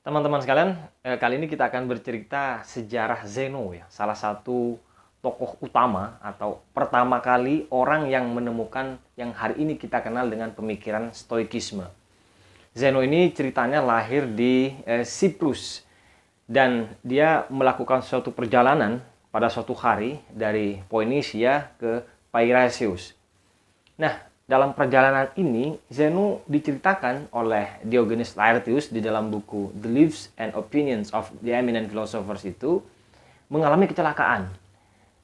Teman-teman sekalian, kali ini kita akan bercerita sejarah Zeno ya, salah satu tokoh utama atau pertama kali orang yang menemukan yang hari ini kita kenal dengan pemikiran Stoikisme. Zeno ini ceritanya lahir di Siprus dan dia melakukan suatu perjalanan pada suatu hari dari Phoenicia ke Peiraeus. Nah, dalam perjalanan ini, Zeno diceritakan oleh Diogenes Laertius di dalam buku The Lives and Opinions of the Eminent Philosophers itu mengalami kecelakaan.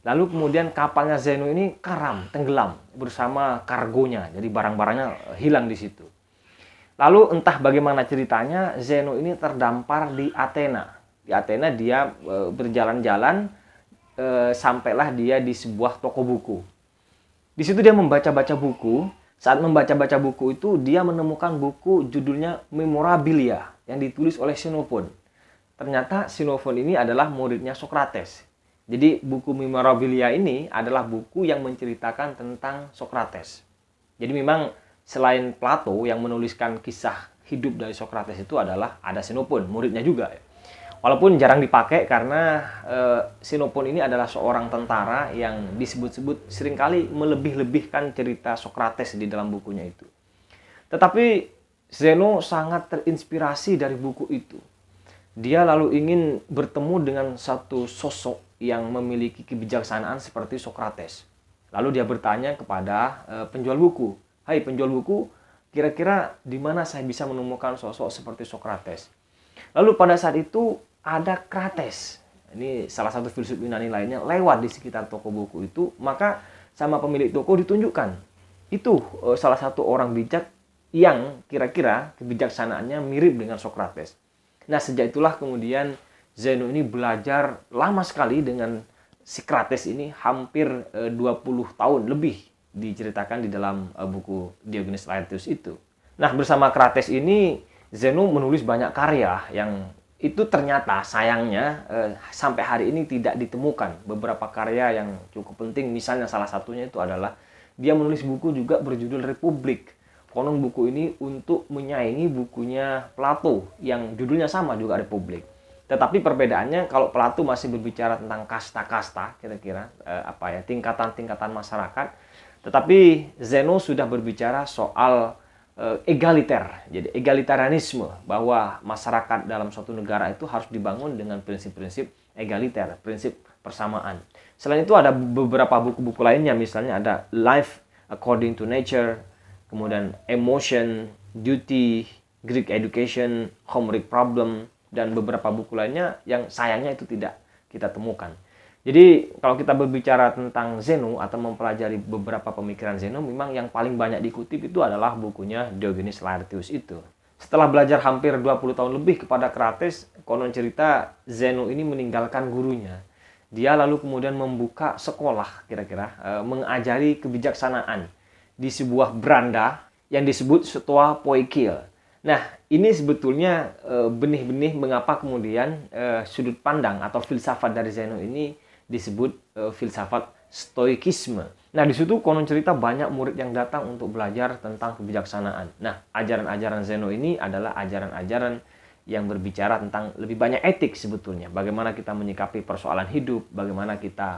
Lalu kemudian kapalnya Zeno ini karam, tenggelam bersama kargonya. Jadi barang-barangnya hilang di situ. Lalu entah bagaimana ceritanya, Zeno ini terdampar di Athena. Di Athena dia berjalan-jalan sampailah dia di sebuah toko buku. Di situ dia membaca-baca buku. Saat membaca-baca buku itu, dia menemukan buku judulnya Memorabilia yang ditulis oleh Xenophon. Ternyata Xenophon ini adalah muridnya Socrates. Jadi buku Memorabilia ini adalah buku yang menceritakan tentang Socrates. Jadi memang selain Plato yang menuliskan kisah hidup dari Socrates itu adalah ada Xenophon, muridnya juga. Walaupun jarang dipakai karena Xenophon ini adalah seorang tentara yang disebut-sebut seringkali melebih-lebihkan cerita Socrates di dalam bukunya itu. Tetapi Zeno sangat terinspirasi dari buku itu. Dia lalu ingin bertemu dengan satu sosok yang memiliki kebijaksanaan seperti Socrates. Lalu dia bertanya kepada penjual buku, "Hai penjual buku, kira-kira di mana saya bisa menemukan sosok seperti Socrates?" Lalu pada saat itu ada Krates, ini salah satu filsuf Yunani lainnya, lewat di sekitar toko buku itu, maka sama pemilik toko ditunjukkan. Itu salah satu orang bijak yang kira-kira kebijaksanaannya mirip dengan Socrates. Nah, sejak itulah kemudian Zeno ini belajar lama sekali dengan si Krates ini, hampir 20 tahun lebih diceritakan di dalam buku Diogenes Laertius itu. Nah, bersama Krates ini Zeno menulis banyak karya yang itu ternyata sayangnya sampai hari ini tidak ditemukan. Beberapa karya yang cukup penting, misalnya salah satunya itu adalah dia menulis buku juga berjudul Republik. Konon buku ini untuk menyaingi bukunya Plato yang judulnya sama juga Republik. Tetapi perbedaannya kalau Plato masih berbicara tentang kasta-kasta, kira-kira tingkatan-tingkatan masyarakat. Tetapi Zeno sudah berbicara soal egaliter, jadi egalitarianisme, bahwa masyarakat dalam suatu negara itu harus dibangun dengan prinsip-prinsip egaliter, prinsip persamaan. Selain itu ada beberapa buku-buku lainnya, misalnya ada Life According to Nature, kemudian Emotion, Duty, Greek Education, Homeric Problem, dan beberapa buku lainnya yang sayangnya itu tidak kita temukan. Jadi kalau kita berbicara tentang Zeno atau mempelajari beberapa pemikiran Zeno, memang yang paling banyak dikutip itu adalah bukunya Diogenes Laertius itu. Setelah belajar hampir 20 tahun lebih kepada Krates, konon cerita Zeno ini meninggalkan gurunya. Dia lalu kemudian membuka sekolah kira-kira, mengajari kebijaksanaan di sebuah beranda yang disebut Stoa Poikile. Nah, ini sebetulnya benih-benih mengapa kemudian sudut pandang atau filsafat dari Zeno ini disebut filsafat Stoikisme. Nah, di situ konon cerita banyak murid yang datang untuk belajar tentang kebijaksanaan. Nah, ajaran-ajaran Zeno ini adalah ajaran-ajaran yang berbicara tentang lebih banyak etik sebetulnya. Bagaimana kita menyikapi persoalan hidup, bagaimana kita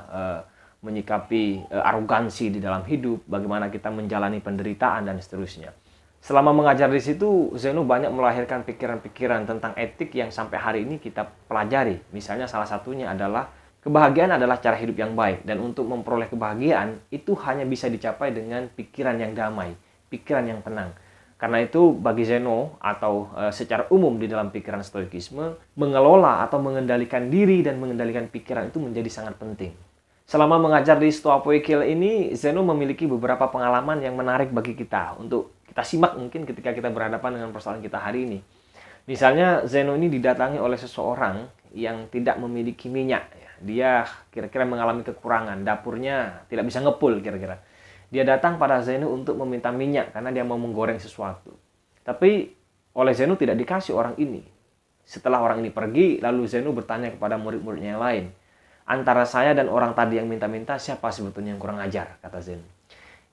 menyikapi arogansi di dalam hidup, bagaimana kita menjalani penderitaan dan seterusnya. Selama mengajar di situ, Zeno banyak melahirkan pikiran-pikiran tentang etik yang sampai hari ini kita pelajari. Misalnya salah satunya adalah kebahagiaan adalah cara hidup yang baik, dan untuk memperoleh kebahagiaan itu hanya bisa dicapai dengan pikiran yang damai, pikiran yang tenang. Karena itu bagi Zeno atau secara umum di dalam pikiran Stoikisme, mengelola atau mengendalikan diri dan mengendalikan pikiran itu menjadi sangat penting. Selama mengajar di Stoa Poikile ini, Zeno memiliki beberapa pengalaman yang menarik bagi kita untuk kita simak mungkin ketika kita berhadapan dengan persoalan kita hari ini. Misalnya Zeno ini didatangi oleh seseorang yang tidak memiliki minyak. Dia kira-kira mengalami kekurangan, dapurnya tidak bisa ngepul kira-kira. Dia datang pada Zeno untuk meminta minyak karena dia mau menggoreng sesuatu. Tapi oleh Zeno tidak dikasih orang ini. Setelah orang ini pergi, lalu Zeno bertanya kepada murid-muridnya yang lain. Antara saya dan orang tadi yang minta-minta, siapa sebetulnya yang kurang ajar, kata Zeno.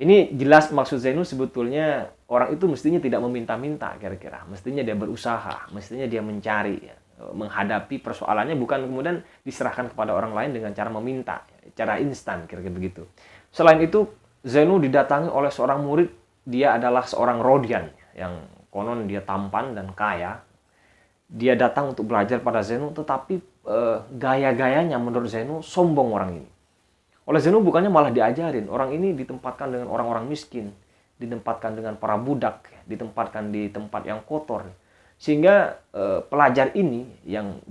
Ini jelas maksud Zeno sebetulnya orang itu mestinya tidak meminta-minta kira-kira. Mestinya dia berusaha, mestinya dia mencari. menghadapi persoalannya, bukan kemudian diserahkan kepada orang lain dengan cara meminta, cara instan, kira-kira begitu. Selain itu, Zeno didatangi oleh seorang murid, dia adalah seorang Rodian, yang konon dia tampan dan kaya. Dia datang untuk belajar pada Zeno, tetapi gaya-gayanya menurut Zeno sombong orang ini. Oleh Zeno bukannya malah diajarin, orang ini ditempatkan dengan orang-orang miskin, ditempatkan dengan para budak, ditempatkan di tempat yang kotor. Sehingga pelajar ini yang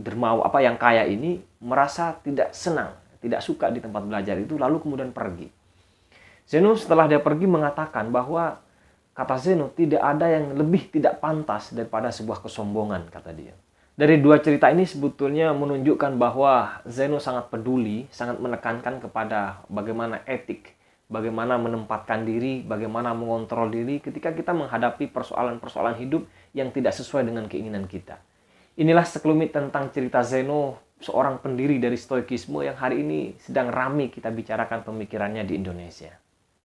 yang kaya ini merasa tidak senang, tidak suka di tempat belajar itu, lalu kemudian pergi. Zeno setelah dia pergi mengatakan bahwa, kata Zeno, tidak ada yang lebih tidak pantas daripada sebuah kesombongan, kata dia. Dari dua cerita ini sebetulnya menunjukkan bahwa Zeno sangat peduli, sangat menekankan kepada bagaimana etik, bagaimana menempatkan diri, bagaimana mengontrol diri ketika kita menghadapi persoalan-persoalan hidup yang tidak sesuai dengan keinginan kita. Inilah sekelumit tentang cerita Zeno, seorang pendiri dari Stoikisme yang hari ini sedang ramai kita bicarakan pemikirannya di Indonesia.